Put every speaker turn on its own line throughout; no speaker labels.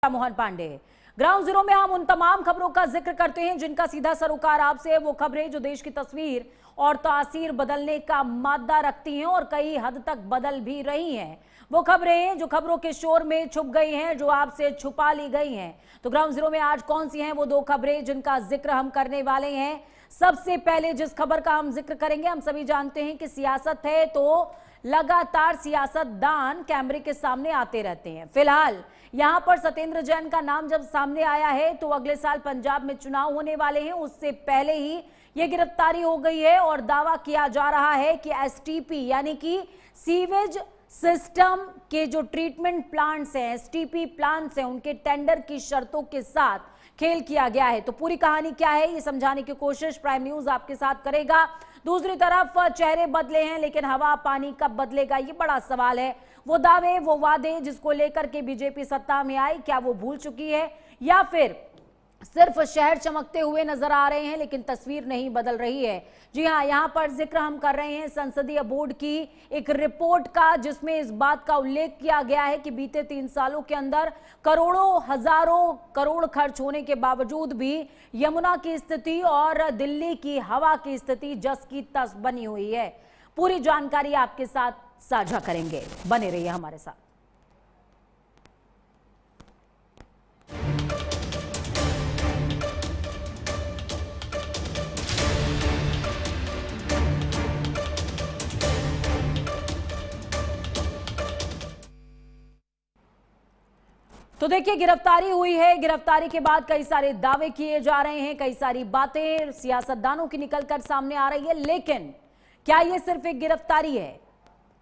Mohan Pandey. Ground zero में हम उन तमाम खबरों का जिक्र करते हैं जिनका सीधा सरोकार आपसे है। वो खबरें जो देश की तस्वीर और तासीर बदलने का मादा रखती हैं और कई हद तक बदल भी रही हैं। वो खबरें जो खबरों के शोर में छुप गई हैं, जो आपसे छुपा ली गई हैं। तो ग्राउंड जीरो में आज कौन सी हैं वो दो खबरें जिनका जिक्र हम करने वाले हैं। सबसे पहले जिस खबर का हम जिक्र करेंगे, हम सभी जानते हैं कि सियासत है तो लगातार सियासतदान कैमरे के सामने आते रहते हैं। फिलहाल यहां पर सत्येंद्र जैन का नाम जब सामने आया है तो अगले साल पंजाब में चुनाव होने वाले हैं, उससे पहले ही यह गिरफ्तारी हो गई है और दावा किया जा रहा है कि एसटीपी यानी कि सीवेज सिस्टम के जो ट्रीटमेंट प्लांट्स हैं, एसटीपी प्लांट्स हैं, उनके टेंडर की शर्तों के साथ खेल किया गया है। तो पूरी कहानी क्या है ये समझाने की कोशिश प्राइम न्यूज आपके साथ करेगा। दूसरी तरफ चेहरे बदले हैं लेकिन हवा पानी कब बदलेगा ये बड़ा सवाल है। वो दावे वो वादे जिसको लेकर के बीजेपी सत्ता में आई, क्या वो भूल चुकी है या फिर सिर्फ शहर चमकते हुए नजर आ रहे हैं लेकिन तस्वीर नहीं बदल रही है। जी हां, यहां पर जिक्र हम कर रहे हैं संसदीय बोर्ड की एक रिपोर्ट का, जिसमें इस बात का उल्लेख किया गया है कि बीते 3 सालों के अंदर करोड़ों हजारों करोड़ खर्च होने के बावजूद भी यमुना की स्थिति और दिल्ली की हवा की स्थिति जस की तस बनी हुई है। पूरी जानकारी आपके साथ साझा करेंगे, बने रहिए हमारे साथ। तो देखिए, गिरफ्तारी हुई है। गिरफ्तारी के बाद कई सारे दावे किए जा रहे हैं, कई सारी बातें सियासतदानों की निकलकर सामने आ रही है। लेकिन क्या यह सिर्फ एक गिरफ्तारी है?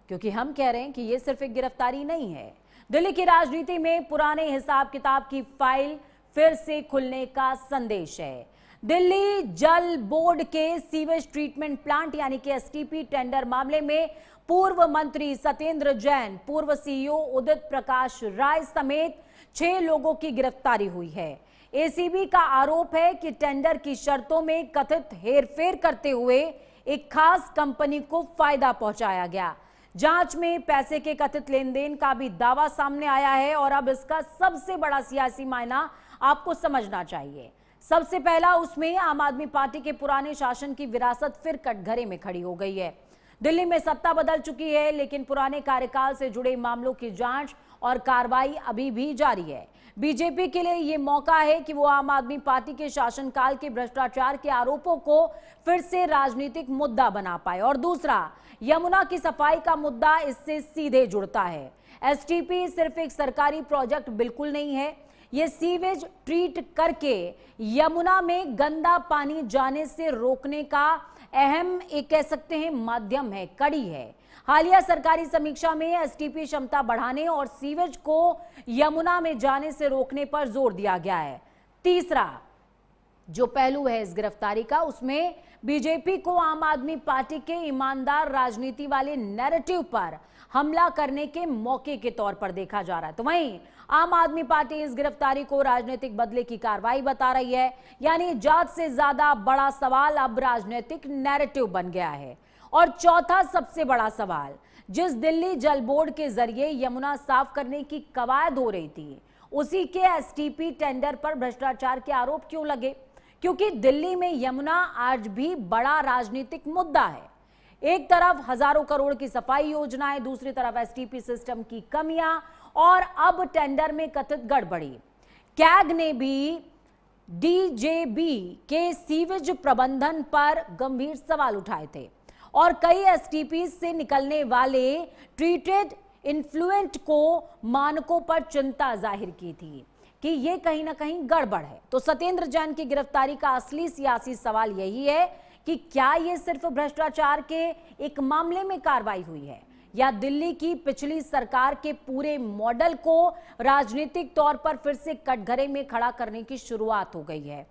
क्योंकि हम कह रहे हैं कि यह सिर्फ एक गिरफ्तारी नहीं है। दिल्ली की राजनीति में पुराने हिसाब किताब की फाइल फिर से खुलने का संदेश है। दिल्ली जल बोर्ड के सीवेज ट्रीटमेंट प्लांट यानी कि एसटीपी टेंडर मामले में पूर्व मंत्री सत्येंद्र जैन, पूर्व सीईओ उदित प्रकाश राय समेत 6 लोगों की गिरफ्तारी हुई है। एसीबी का आरोप है कि टेंडर की शर्तों में कथित हेरफेर करते हुए एक खास कंपनी को फायदा पहुंचाया गया। जांच में पैसे के कथित लेन देन का भी दावा सामने आया है और अब इसका सबसे बड़ा सियासी मायना आपको समझना चाहिए। सबसे पहला, उसमें आम आदमी पार्टी के पुराने शासन की विरासत फिर कटघरे में खड़ी हो गई है। दिल्ली में सत्ता बदल चुकी है लेकिन पुराने कार्यकाल से जुड़े मामलों की जांच और कार्रवाई अभी भी जारी है। बीजेपी के लिए यह मौका है कि वो आम आदमी पार्टी के शासनकाल के भ्रष्टाचार के आरोपों को फिर से राजनीतिक मुद्दा बना पाए। और दूसरा, यमुना की सफाई का मुद्दा इससे सीधे जुड़ता है। एसटीपी सिर्फ एक सरकारी प्रोजेक्ट बिल्कुल नहीं है, ये सीवेज ट्रीट करके यमुना में गंदा पानी जाने से रोकने का अहम एक कह सकते हैं माध्यम है, कड़ी है। हालिया सरकारी समीक्षा में एसटीपी क्षमता बढ़ाने और सीवेज को यमुना में जाने से रोकने पर जोर दिया गया है। तीसरा जो पहलू है इस गिरफ्तारी का, उसमें बीजेपी को आम आदमी पार्टी के ईमानदार राजनीति वाले नैरेटिव पर हमला करने के मौके के तौर पर देखा जा रहा है। तो वहीं आम आदमी पार्टी इस गिरफ्तारी को राजनीतिक बदले की कार्रवाई बता रही है, यानी जांच से ज्यादा बड़ा सवाल अब राजनीतिक नैरेटिव बन गया है। और चौथा सबसे बड़ा सवाल, जिस दिल्ली जल बोर्ड के जरिए यमुना साफ करने की कवायद हो रही थी, उसी के एसटीपी टेंडर पर भ्रष्टाचार के आरोप क्यों लगे? क्योंकि दिल्ली में यमुना आज भी बड़ा राजनीतिक मुद्दा है। एक तरफ हजारों करोड़ की सफाई योजनाएं, दूसरी तरफ एसटीपी सिस्टम की कमियां और अब टेंडर में कथित गड़बड़ी। कैग ने भी डीजेबी के सीवेज प्रबंधन पर गंभीर सवाल उठाए थे और कई एसटीपी से निकलने वाले ट्रीटेड इन्फ्लुएंट को मानकों पर चिंता जाहिर की थी कि ये कहीं ना कहीं गड़बड़ है। तो सत्येंद्र जैन की गिरफ्तारी का असली सियासी सवाल यही है कि क्या ये सिर्फ भ्रष्टाचार के एक मामले में कार्रवाई हुई है या दिल्ली की पिछली सरकार के पूरे मॉडल को राजनीतिक तौर पर फिर से कटघरे में खड़ा करने की शुरुआत हो गई है।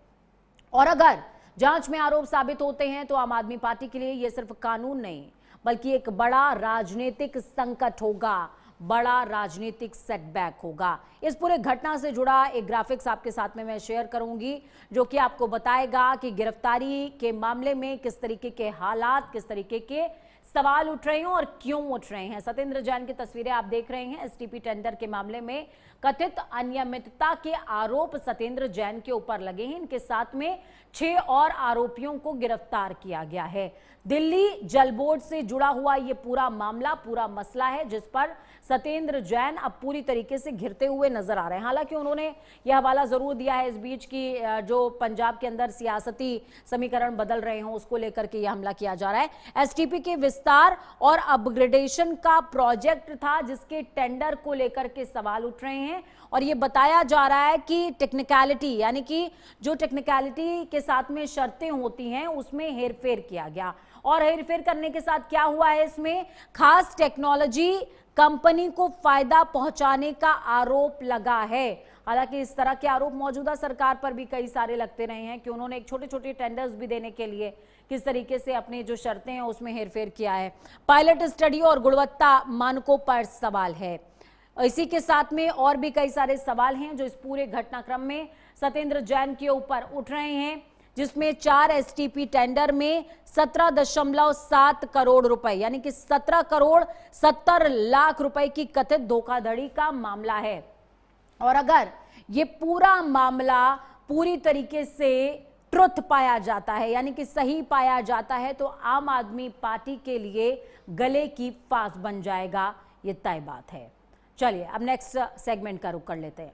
और अगर जांच में आरोप साबित होते हैं तो आम आदमी पार्टी के लिए यह सिर्फ कानून नहीं बल्कि एक बड़ा राजनीतिक संकट होगा, बड़ा राजनीतिक सेटबैक होगा। इस पूरे घटना से जुड़ा एक ग्राफिक्स आपके साथ में मैं शेयर करूंगी जो कि आपको बताएगा कि गिरफ्तारी के मामले में किस तरीके के हालात, किस तरीके के सवाल उठ रहे हैं और क्यों उठ रहे हैं। सत्येंद्र जैन की तस्वीरें आप देख रहे हैं। एसटीपी टेंडर के मामले में कथित अनियमितता के आरोप सत्येंद्र जैन के ऊपर लगे हैं। इनके साथ में 6 और आरोपियों को गिरफ्तार किया गया है। दिल्ली जल बोर्ड से जुड़ा हुआ यह पूरा मामला, पूरा मसला है जिस पर सत्येंद्र जैन अब पूरी तरीके से घिरते हुए नजर आ रहे हैं। हालांकि उन्होंने यह हवाला जरूर दिया है इस बीच की जो पंजाब के अंदर सियासती समीकरण बदल रहे हैं उसको लेकर के यह हमला किया जा रहा है। एसटीपी के विस्तार और अपग्रेडेशन का प्रोजेक्ट था जिसके टेंडर को लेकर के सवाल उठ रहे हैं और यह बताया जा रहा है कि टेक्निकलिटी, यानी कि जो टेक्निकलिटी के साथ में शर्तें होती हैं उसमें हेरफेर किया गया। और हेरफेर करने के साथ क्या हुआ है, इसमें खास टेक्नोलॉजी कंपनी को फायदा पहुंचाने का आरोप लगा है। हालांकि इस तरह के आरोप मौजूदा सरकार पर भी कई सारे लगते रहे हैं कि उन्होंने एक छोटे छोटे टेंडर्स भी देने के लिए किस तरीके से अपनी जो शर्तें हैं उसमें हेरफेर किया है। पायलट स्टडी और गुणवत्ता मानकों पर सवाल है। इसी के साथ में और भी कई सारे सवाल हैं जो इस पूरे घटनाक्रम में सत्येंद्र जैन के ऊपर उठ रहे हैं, जिसमें 4 एसटीपी टेंडर में 17.7 करोड़ रुपए यानी कि 17 करोड़ 70 लाख रुपए की कथित धोखाधड़ी का मामला है। और अगर ये पूरा मामला पूरी तरीके से ट्रुथ पाया जाता है, यानी कि सही पाया जाता है, तो आम आदमी पार्टी के लिए गले की फांस बन जाएगा, ये तय बात है। चलिए अब नेक्स्ट सेगमेंट का रुख कर लेते हैं।